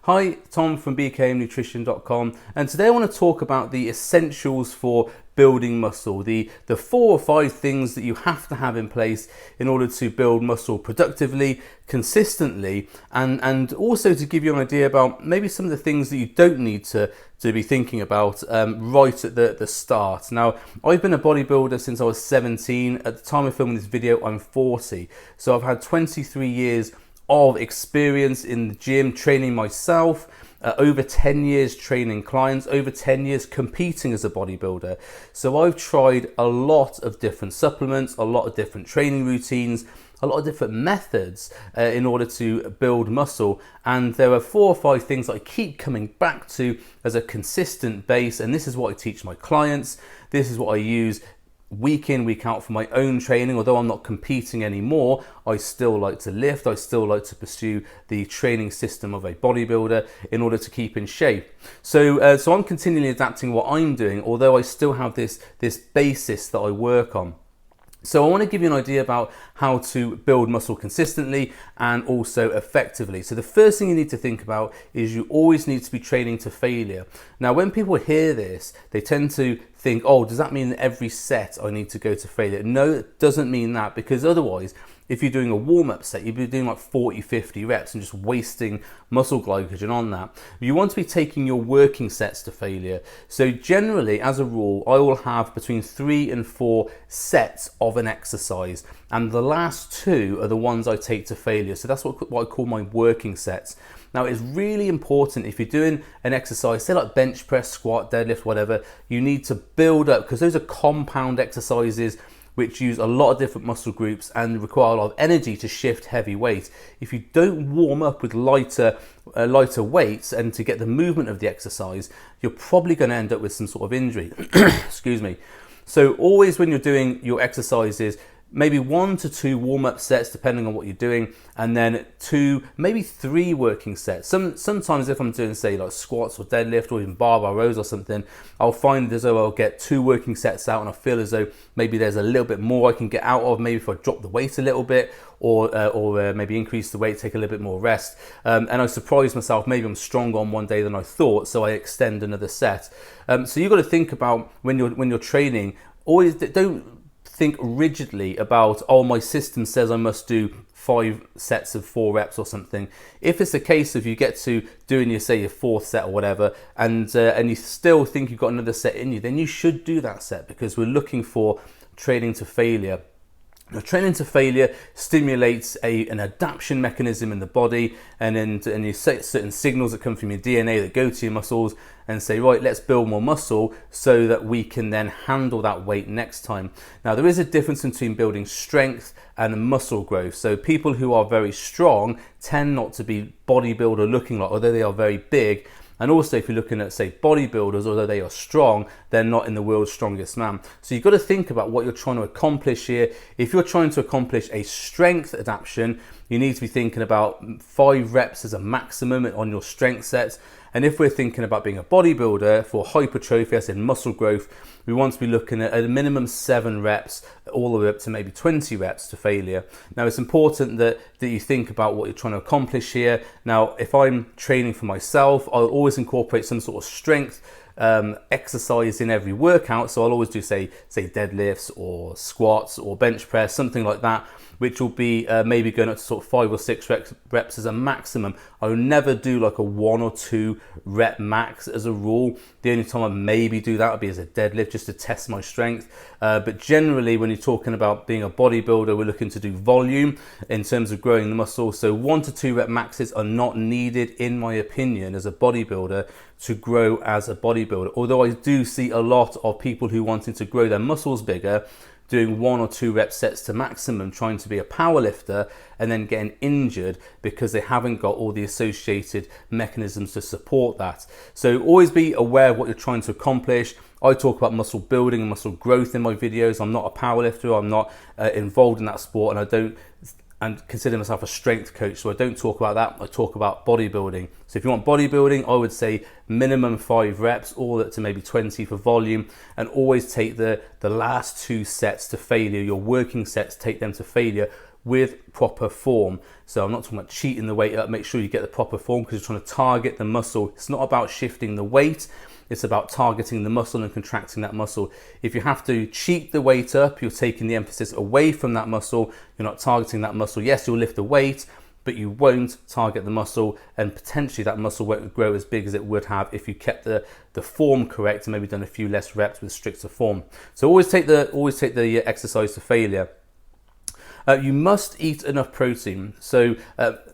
Hi, Tom from bkmnutrition.com, and today I want to talk about the essentials for building muscle, the 4 or 5 things that you have to have in place in order to build muscle productively, consistently, and also to give you an idea about maybe some of the things that you don't need to be thinking about right at the start. Now, I've been a bodybuilder since I was 17. At the time of filming this video, I'm 40. So I've had 23 years of experience in the gym, training myself, over 10 years training clients, over 10 years competing as a bodybuilder. So I've tried a lot of different supplements, a lot of different training routines, a lot of different methods in order to build muscle. And there are 4 or 5 things that I keep coming back to as a consistent base. And this is what I teach my clients. This is what I use week in, week out for my own training. Although I'm not competing anymore, I still like to lift. I still like to pursue the training system of a bodybuilder in order to keep in shape. So I'm continually adapting what I'm doing, although I still have this basis that I work on. So I want to give you an idea about how to build muscle consistently and also effectively. So the first thing you need to think about is you always need to be training to failure. Now, when people hear this, they tend to think, oh, does that mean that every set I need to go to failure? No, it doesn't mean that, because otherwise, if you're doing a warm-up set, you'd be doing like 40, 50 reps and just wasting muscle glycogen on that. You want to be taking your working sets to failure. So generally, as a rule, I will have between 3 and 4 sets of an exercise, and the last 2 are the ones I take to failure. So that's what I call my working sets. Now, it's really important if you're doing an exercise, say like bench press, squat, deadlift, whatever, you need to build up, because those are compound exercises which use a lot of different muscle groups and require a lot of energy to shift heavy weight. If you don't warm up with lighter weights and to get the movement of the exercise, you're probably going to end up with some sort of injury. Excuse me. So always when you're doing your exercises, maybe 1 to 2 warm-up sets depending on what you're doing, and then 2, maybe 3 working sets. Sometimes if I'm doing, say, like squats or deadlift or even barbell rows or something, I'll find as though I'll get 2 working sets out and I feel as though maybe there's a little bit more I can get out of, maybe if I drop the weight a little bit or maybe increase the weight, take a little bit more rest. And I surprise myself, maybe I'm stronger on one day than I thought, so I extend another set. So you've got to think about when you're training, always don't think rigidly about, oh, my system says I must do 5 sets of 4 reps or something. If it's a case of you get to doing your 4th set or whatever, and you still think you've got another set in you, then you should do that set, because we're looking for training to failure. Now, training to failure stimulates an adaptation mechanism in the body, and you set certain signals that come from your DNA that go to your muscles and say, right, let's build more muscle so that we can then handle that weight next time. Now, there is a difference between building strength and muscle growth. So people who are very strong tend not to be bodybuilder looking like, although they are very big. And also, if you're looking at, say, bodybuilders, although they are strong, they're not in the world's strongest man. So you've got to think about what you're trying to accomplish here. If you're trying to accomplish a strength adaptation, you need to be thinking about 5 reps as a maximum on your strength sets. And if we're thinking about being a bodybuilder for hypertrophy, as in muscle growth, we want to be looking at a minimum 7 reps, all the way up to maybe 20 reps to failure. Now, it's important that you think about what you're trying to accomplish here. Now, if I'm training for myself, I'll always incorporate some sort of strength exercise in every workout. So I'll always do, say deadlifts or squats or bench press, something like that, which will be maybe going up to sort of 5 or 6 reps as a maximum. I will never do like a 1 or 2 rep max as a rule. The only time I maybe do that would be as a deadlift, just to test my strength. But generally, when you're talking about being a bodybuilder, we're looking to do volume in terms of growing the muscle. So 1 to 2 rep maxes are not needed, in my opinion, as a bodybuilder to grow as a bodybuilder. Although I do see a lot of people who wanting to grow their muscles bigger doing 1 or 2 rep sets to maximum, trying to be a power lifter, and then getting injured because they haven't got all the associated mechanisms to support that. So always be aware of what you're trying to accomplish. I talk about muscle building and muscle growth in my videos. I'm not a power lifter. I'm not involved in that sport, and I don't consider myself a strength coach, so I don't talk about that. I talk about bodybuilding. So if you want bodybuilding, I would say minimum 5 reps, all up to maybe 20 for volume, and always take the last 2 sets to failure. Your working sets, take them to failure with proper form. So I'm not talking about cheating the weight up. Make sure you get the proper form, because you're trying to target the muscle. It's not about shifting the weight. It's about targeting the muscle and contracting that muscle. If you have to cheat the weight up, you're taking the emphasis away from that muscle. You're not targeting that muscle. Yes, you'll lift the weight, but you won't target the muscle, and potentially that muscle won't grow as big as it would have if you kept the form correct and maybe done a few less reps with stricter form. So always take the exercise to failure. You must eat enough protein. So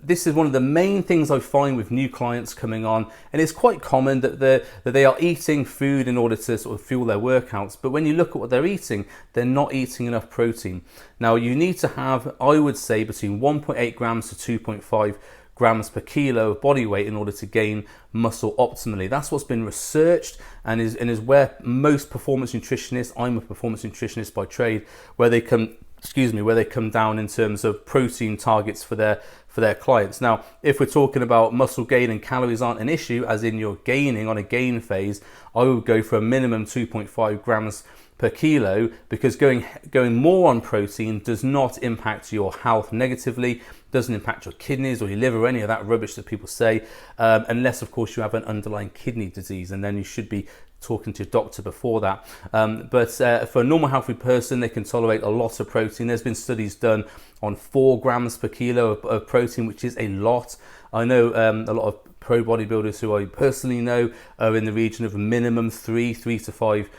this is one of the main things I find with new clients coming on, and it's quite common that they are eating food in order to sort of fuel their workouts, but when you look at what they're eating, they're not eating enough protein. Now you need to have, I would say, between 1.8 grams to 2.5 grams per kilo of body weight in order to gain muscle optimally. That's what's been researched, and is where most performance nutritionists, I'm a performance nutritionist by trade, where they come down in terms of protein targets for their clients. Now, if we're talking about muscle gain and calories aren't an issue, as in you're gaining on a gain phase, I would go for a minimum 2.5 grams per kilo, because going more on protein does not impact your health negatively, doesn't impact your kidneys or your liver or any of that rubbish that people say, unless of course you have an underlying kidney disease, and then you should be talking to your doctor before that. But for a normal healthy person, they can tolerate a lot of protein. There's been studies done on 4 grams per kilo of protein, which is a lot. I know a lot of pro bodybuilders who I personally know are in the region of a minimum 3 to 5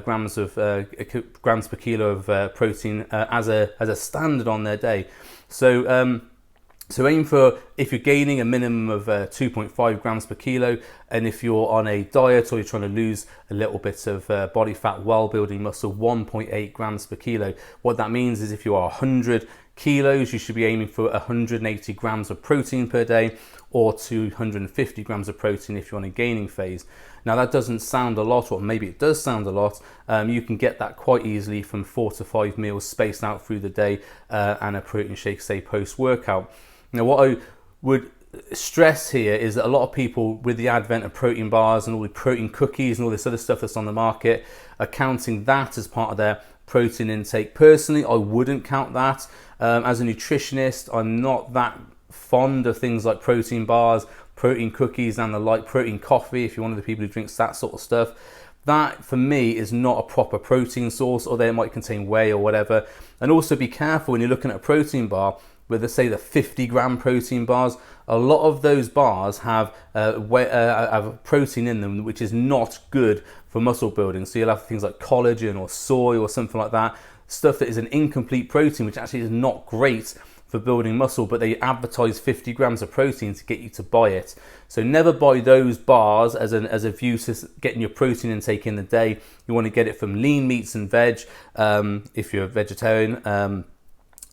grams per kilo of protein as a standard on their day. So aim for, if you're gaining, a minimum of 2.5 grams per kilo, and if you're on a diet or you're trying to lose a little bit of body fat while building muscle, 1.8 grams per kilo. What that means is if you are 100 kilos, you should be aiming for 180 grams of protein per day, or 250 grams of protein if you're on a gaining phase. Now that doesn't sound a lot, or maybe it does sound a lot. You can get that quite easily from 4 to 5 meals spaced out through the day, and a protein shake, say, post-workout. Now what I would stress here is that a lot of people, with the advent of protein bars and all the protein cookies and all this other stuff that's on the market, are counting that as part of their protein intake. Personally, I wouldn't count that. As a nutritionist, I'm not that fond of things like protein bars, protein cookies and the like, protein coffee, if you're one of the people who drinks that sort of stuff. That for me is not a proper protein source, although it might contain whey or whatever. And also be careful when you're looking at a protein bar, with say the 50 gram protein bars. A lot of those bars have protein in them, which is not good for muscle building. So you'll have things like collagen or soy or something like that, stuff that is an incomplete protein, which actually is not great for building muscle, but they advertise 50 grams of protein to get you to buy it. So never buy those bars as a view to getting your protein intake in the day. You want to get it from lean meats and veg, if you're a vegetarian,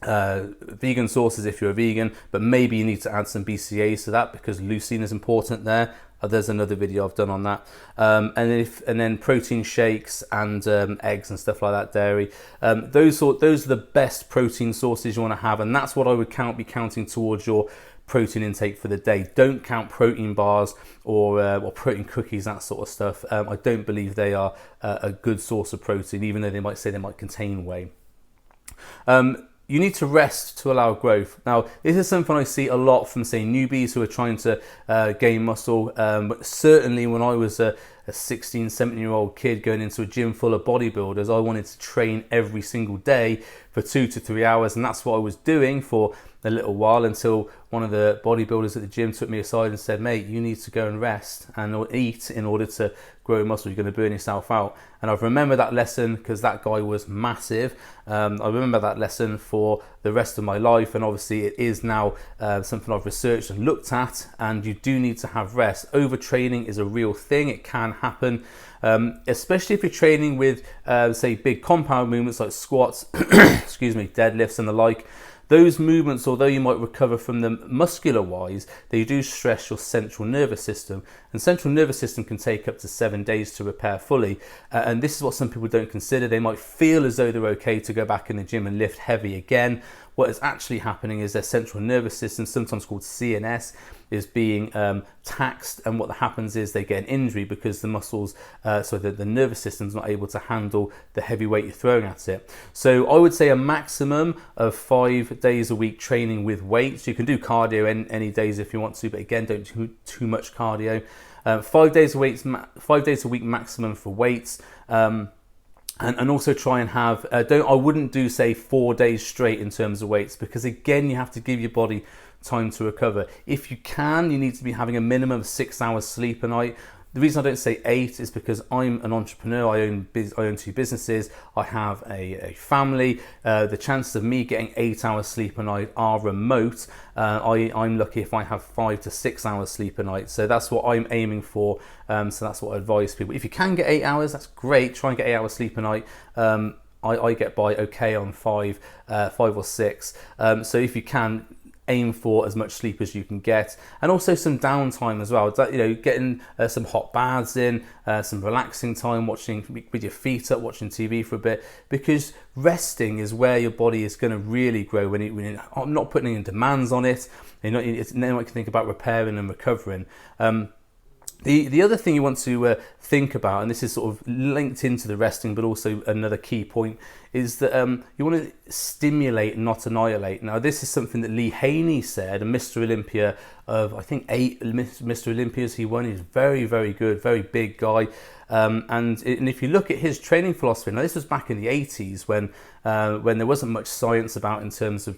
vegan sources if you're a vegan, but maybe you need to add some BCAAs to that, because leucine is important there. There's another video I've done on that. And then protein shakes and eggs and stuff like that, dairy. Those are the best protein sources you want to have, and that's what I would be counting towards your protein intake for the day. Don't count protein bars or protein cookies, that sort of stuff. I don't believe they are a good source of protein, even though they might say they might contain whey. You need to rest to allow growth. Now, this is something I see a lot from, say, newbies who are trying to gain muscle. But certainly when I was a 16, 17-year-old kid going into a gym full of bodybuilders, I wanted to train every single day for 2 to 3 hours. And that's what I was doing for a little while, until one of the bodybuilders at the gym took me aside and said, mate, you need to go and rest and eat in order to grow muscle. You're going to burn yourself out. And I've remembered that lesson, because that guy was massive. I remember that lesson for the rest of my life, and obviously it is now something I've researched and looked at, and you do need to have rest. Overtraining is a real thing. It can happen, especially if you're training with say big compound movements like squats, excuse me, deadlifts and the like. Those movements, although you might recover from them muscular wise, they do stress your central nervous system, and central nervous system can take up to 7 days to repair fully. And this is what some people don't consider. They might feel as though they're okay to go back in the gym and lift heavy again. What is actually happening is their central nervous system, sometimes called CNS, is being taxed, and what happens is they get an injury because the muscles, so the nervous system's not able to handle the heavy weight you're throwing at it. So I would say a maximum of 5 days a week training with weights. You can do cardio any days if you want to, but again, don't do too much cardio. 5 days a week, 5 days a week maximum for weights. And also try and have, I wouldn't do say 4 days straight in terms of weights, because again, you have to give your body time to recover. If you can, you need to be having a minimum of 6 hours sleep a night. The reason I don't say 8 is because I'm an entrepreneur. I own 2 businesses. I have a family. The chances of me getting 8 hours sleep a night are remote. I'm lucky if I have 5 to 6 hours sleep a night. So that's what I'm aiming for. So that's what I advise people. If you can get 8 hours, that's great. Try and get 8 hours sleep a night. I get by okay on 5 or 6. So if you can, aim for as much sleep as you can get, and also some downtime as well. Getting some hot baths in, some relaxing time, watching with your feet up, watching TV for a bit, because resting is where your body is going to really grow. When I'm not putting any demands on it, then you can think about repairing and recovering. The other thing you want to think about, and this is sort of linked into the resting, but also another key point, is that you want to stimulate, not annihilate. Now, this is something that Lee Haney said, a Mr. Olympia of, I think, 8 Mr. Olympias he won. He's very, very good, very big guy. And if you look at his training philosophy, now this was back in the 80s when there wasn't much science about in terms of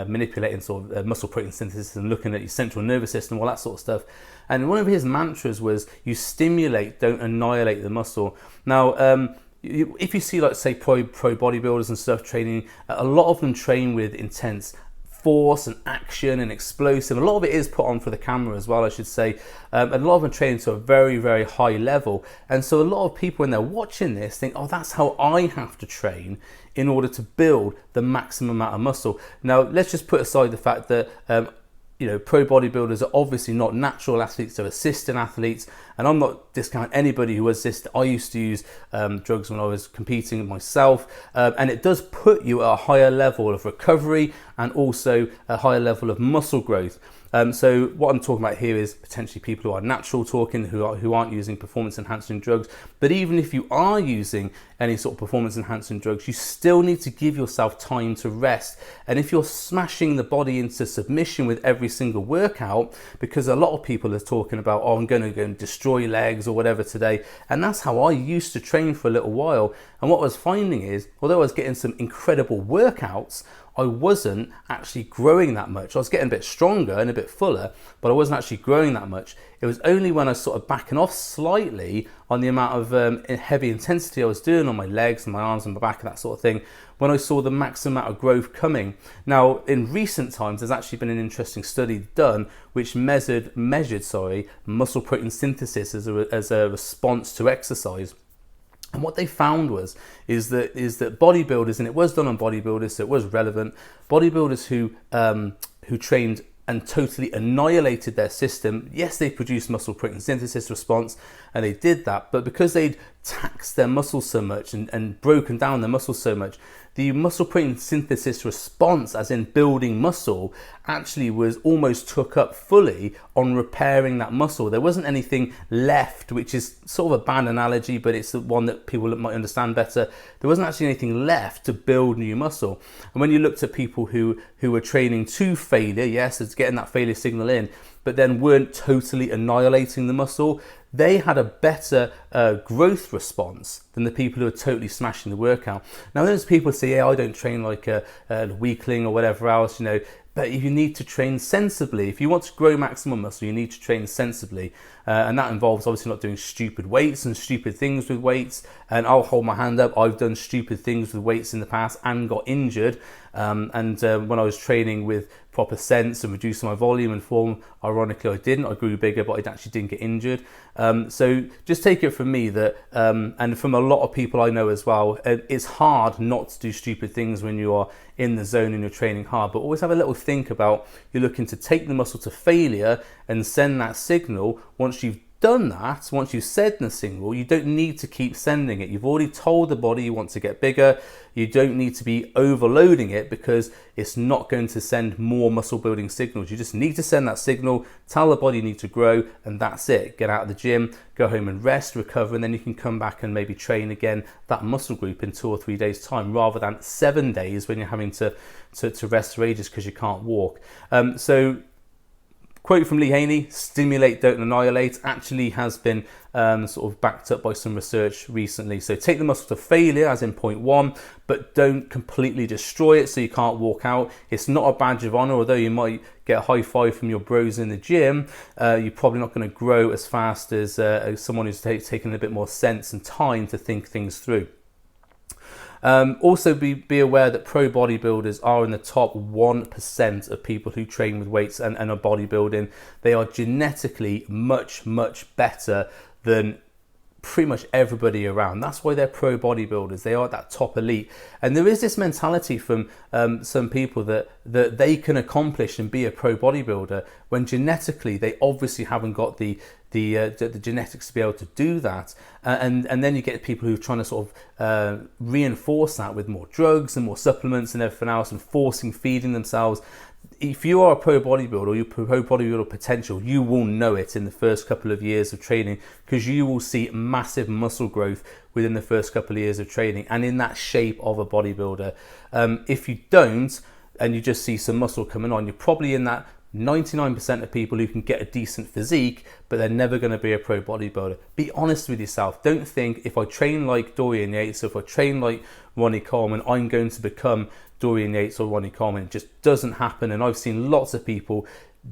manipulating sort of muscle protein synthesis and looking at your central nervous system, all that sort of stuff. And one of his mantras was, you stimulate, don't annihilate the muscle. Now, if you see, like, say, pro bodybuilders and stuff training, a lot of them train with intense force and action and explosive. A lot of it is put on for the camera as well, I should say. And a lot of them train to a very, very high level. And so a lot of people, when they're watching this, think, oh, that's how I have to train in order to build the maximum amount of muscle. Now, let's just put aside the fact that pro bodybuilders are obviously not natural athletes, they're assistant athletes, and I'm not discounting anybody who assists. I used to use drugs when I was competing myself, and it does put you at a higher level of recovery and also a higher level of muscle growth. So what I'm talking about here is potentially people who are natural talking, who aren't using performance enhancing drugs. But even if you are using any sort of performance enhancing drugs, you still need to give yourself time to rest. And if you're smashing the body into submission with every single workout, because a lot of people are talking about, oh, I'm going to go and destroy legs or whatever today. And that's how I used to train for a little while. And what I was finding is, although I was getting some incredible workouts, I wasn't actually growing that much. I was getting a bit stronger and a bit fuller, but I wasn't actually growing that much. It was only when I was sort of backing off slightly on the amount of heavy intensity I was doing on my legs and my arms and my back and that sort of thing, when I saw the maximum amount of growth coming. Now, in recent times, there's actually been an interesting study done which measured muscle protein synthesis as a response to exercise. And what they found is that bodybuilders, and it was done on bodybuilders, so it was relevant, bodybuilders who trained and totally annihilated their system. Yes, they produced muscle protein synthesis response, and they did that, but because they'd taxed their muscles so much and broken down their muscles so much, the muscle protein synthesis response, as in building muscle, actually was almost took up fully on repairing that muscle. There wasn't anything left, which is sort of a bad analogy, but it's the one that people might understand better. There wasn't actually anything left to build new muscle. And when you looked at people who were training to failure, yes, it's getting that failure signal in, but then weren't totally annihilating the muscle, they had a better growth response than the people who are totally smashing the workout. Now, there's people who say, yeah, I don't train like a weakling or whatever else, but you need to train sensibly. If you want to grow maximum muscle, you need to train sensibly. And that involves obviously not doing stupid weights and stupid things with weights. And I'll hold my hand up. I've done stupid things with weights in the past and got injured. And when I was training with proper sense and reducing my volume and form, ironically I didn't. I grew bigger, but I actually didn't get injured. So just take it from me that, and from a lot of people I know as well, it's hard not to do stupid things when you are in the zone and you're training hard, but always have a little think about, you're looking to take the muscle to failure and send that signal once you've done that, once you've said the signal, you don't need to keep sending it. You've already told the body you want to get bigger. You don't need to be overloading it because it's not going to send more muscle building signals. You just need to send that signal, tell the body you need to grow, and that's it. Get out of the gym, go home and rest, recover, and then you can come back and maybe train again that muscle group in 2 or 3 days time, rather than 7 days when you're having to rest for ages because you can't walk. So quote from Lee Haney, stimulate, don't annihilate, actually has been sort of backed up by some research recently. So take the muscle to failure, as in point 1, but don't completely destroy it so you can't walk out. It's not a badge of honor, although you might get a high five from your bros in the gym. You're probably not going to grow as fast as someone who's taken a bit more sense and time to think things through. Also be aware that pro bodybuilders are in the top 1% of people who train with weights and are bodybuilding. They are genetically much better than pretty much everybody around. That's why they're pro bodybuilders. They are that top elite. And there is this mentality from some people that they can accomplish and be a pro bodybuilder when genetically they obviously haven't got the genetics to be able to do that, and then you get people who are trying to sort of reinforce that with more drugs and more supplements and everything else, and feeding themselves. If you are a pro bodybuilder, your pro bodybuilder potential, you will know it in the first couple of years of training, because you will see massive muscle growth within the first couple of years of training and in that shape of a bodybuilder. If you don't, and you just see some muscle coming on, you're probably in that 99% of people who can get a decent physique, but they're never going to be a pro bodybuilder. Be honest with yourself. Don't think if I train like Dorian Yates, or if I train like Ronnie Coleman, I'm going to become Dorian Yates or Ronnie Coleman. It just doesn't happen. And I've seen lots of people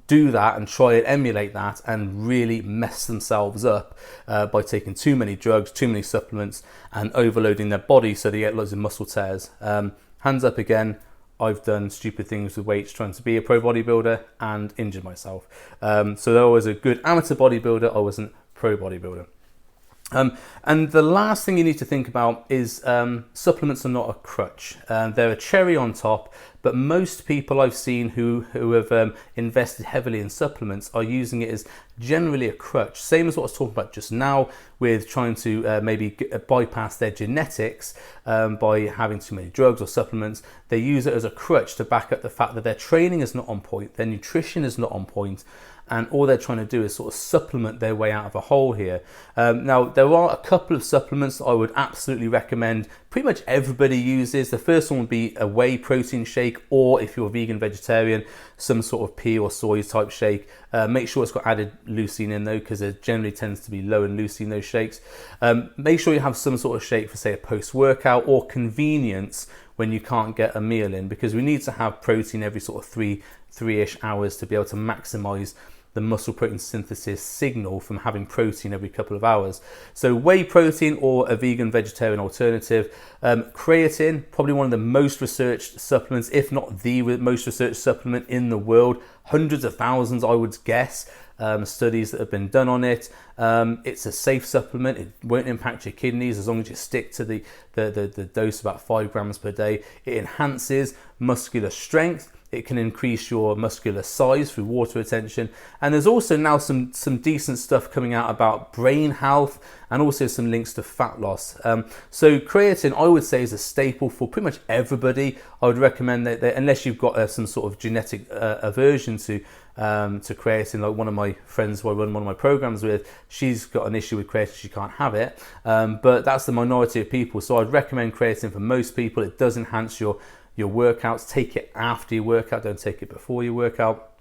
do that and try and emulate that and really mess themselves up by taking too many drugs, too many supplements, and overloading their body so they get loads of muscle tears. Hands up again. I've done stupid things with weights trying to be a pro bodybuilder and injured myself. So though I was a good amateur bodybuilder, I wasn't pro bodybuilder. And the last thing you need to think about is supplements are not a crutch. They're a cherry on top, but most people I've seen who have invested heavily in supplements are using it as generally a crutch. Same as what I was talking about just now with trying to maybe bypass their genetics by having too many drugs or supplements. They use it as a crutch to back up the fact that their training is not on point, their nutrition is not on point, and all they're trying to do is sort of supplement their way out of a hole here. Now, there are a couple of supplements that I would absolutely recommend pretty much everybody uses. The first one would be a whey protein shake, or if you're a vegan vegetarian, some sort of pea or soy type shake. Make sure it's got added leucine in though, because there generally tends to be low in leucine, those shakes. Make sure you have some sort of shake for, say, a post-workout, or convenience when you can't get a meal in, because we need to have protein every sort of three-ish hours to be able to maximize the muscle protein synthesis signal from having protein every couple of hours. So whey protein or a vegan vegetarian alternative. Creatine, probably one of the most researched supplements, if not the most researched supplement in the world. Hundreds of thousands, I would guess, studies that have been done on it. It's a safe supplement. It won't impact your kidneys as long as you stick to the dose, about 5 grams per day. It enhances muscular strength. It can increase your muscular size through water retention. And there's also now some decent stuff coming out about brain health, and also some links to fat loss. So creatine, I would say, is a staple for pretty much everybody. I would recommend that unless you've got some sort of genetic aversion to creatine, like one of my friends who I run one of my programs with, she's got an issue with creatine, she can't have it. But that's the minority of people. So I'd recommend creatine for most people. It does enhance your workouts. Take it after your workout, don't take it before your workout.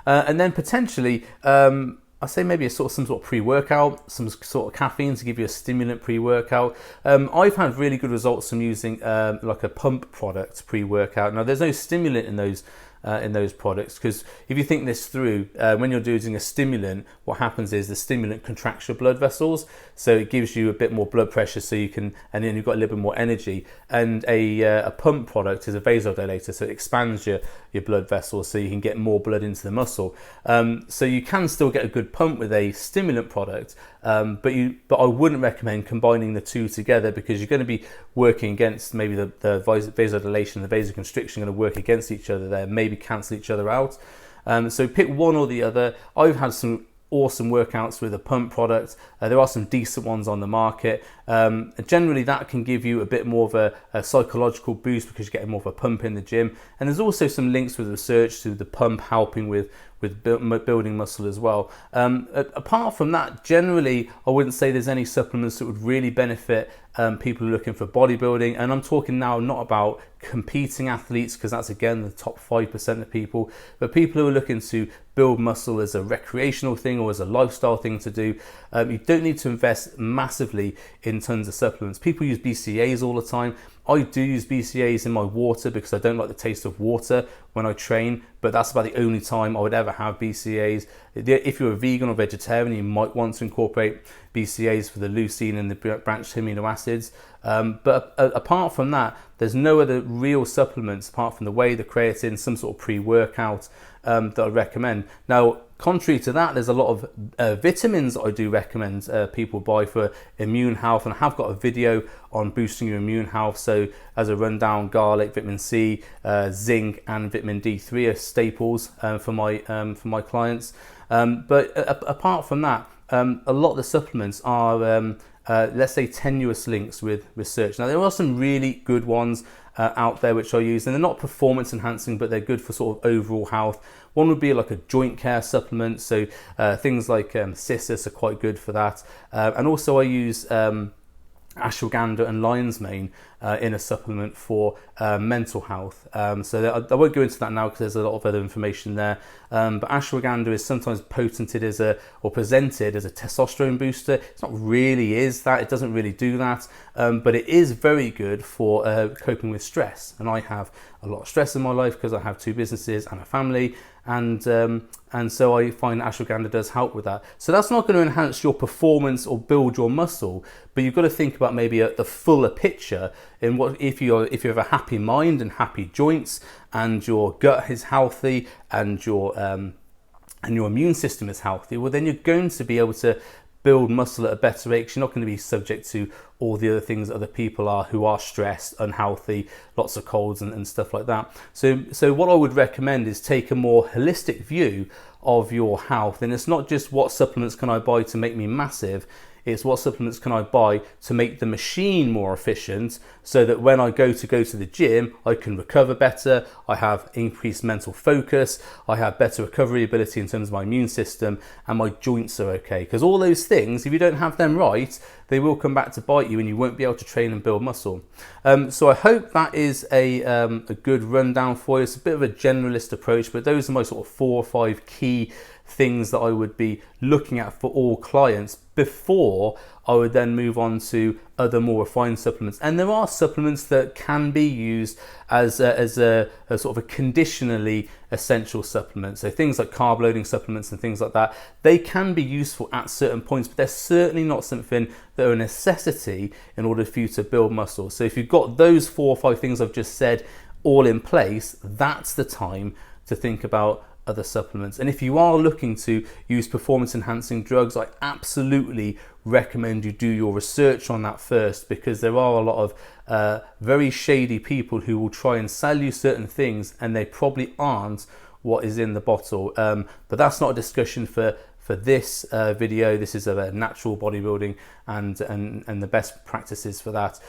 And then potentially, I say maybe some sort of pre-workout, some sort of caffeine to give you a stimulant pre-workout. I've had really good results from using like a pump product pre-workout. Now, there's no stimulant in those products, because if you think this through, when you're using a stimulant, what happens is the stimulant contracts your blood vessels, so it gives you a bit more blood pressure, so you can, and then you've got a little bit more energy. And a pump product is a vasodilator, so it expands your blood vessels, so you can get more blood into the muscle. So you can still get a good pump with a stimulant product, but I wouldn't recommend combining the two together, because you're going to be working against maybe the vasodilation and the vasoconstriction are going to work against each other there, maybe cancel each other out. So pick one or the other. I've had some awesome workouts with a pump product. There are some decent ones on the market. Generally that can give you a bit more of a psychological boost because you're getting more of a pump in the gym. And there's also some links with research to the pump helping with building muscle as well. Apart from that, generally I wouldn't say there's any supplements that would really benefit people who are looking for bodybuilding. And I'm talking now not about competing athletes, because that's again the top 5% of people, but people who are looking to build muscle as a recreational thing or as a lifestyle thing to do. You don't need to invest massively in tons of supplements. People use BCAAs all the time. I do use BCAAs in my water because I don't like the taste of water when I train, but that's about the only time I would ever have BCAAs. If you're a vegan or vegetarian, you might want to incorporate BCAAs for the leucine and the branched amino acids. But apart from that, there's no other real supplements apart from the whey, the creatine, some sort of pre-workout that I recommend. Now, contrary to that, there's a lot of vitamins that I do recommend people buy for immune health, and I have got a video on boosting your immune health. So as a rundown, garlic, vitamin C, zinc and vitamin D3 are staples for my clients. But apart from that, a lot of the supplements are let's say tenuous links with research. Now there are some really good ones out there which I use, and they're not performance enhancing, but they're good for sort of overall health. One would be like a joint care supplement, so things like Cissus are quite good for that. And also I use ashwagandha and lion's mane in a supplement for mental health. So I won't go into that now because there's a lot of other information there. But ashwagandha is sometimes potented as or presented as a testosterone booster. It's not really that. It doesn't really do that. But it is very good for coping with stress. And I have a lot of stress in my life because I have 2 businesses and a family. And so I find ashwagandha does help with that. So that's not going to enhance your performance or build your muscle, but you've got to think about maybe the fuller picture in what if you have a happy mind and happy joints, and your gut is healthy, and your immune system is healthy. Well, then you're going to be able to build muscle at a better rate, because you're not going to be subject to all the other things that other people are who are stressed, unhealthy, lots of colds and stuff like that. So what I would recommend is take a more holistic view of your health. And it's not just what supplements can I buy to make me massive, it's what supplements can I buy to make the machine more efficient, so that when I go to the gym, I can recover better, I have increased mental focus, I have better recovery ability in terms of my immune system, and my joints are okay. Because all those things, if you don't have them right, they will come back to bite you and you won't be able to train and build muscle. So I hope that is a good rundown for you. It's a bit of a generalist approach, but those are my sort of 4 or 5 key things that I would be looking at for all clients before I would then move on to other more refined supplements. And there are supplements that can be used as a sort of a conditionally essential supplement. So things like carb loading supplements and things like that, they can be useful at certain points, but they're certainly not something that are a necessity in order for you to build muscle. So if you've got those 4 or 5 things I've just said all in place, that's the time to think about other supplements. And if you are looking to use performance enhancing drugs, I absolutely recommend you do your research on that first, because there are a lot of very shady people who will try and sell you certain things and they probably aren't what is in the bottle. But that's not a discussion for this video. This is about natural bodybuilding and the best practices for that.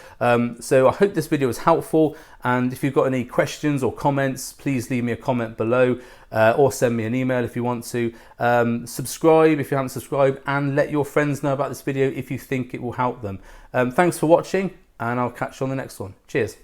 So I hope this video was helpful, and if you've got any questions or comments, please leave me a comment below, or send me an email if you want to. Subscribe if you haven't subscribed, and let your friends know about this video if you think it will help them. Thanks for watching, and I'll catch you on the next one. Cheers.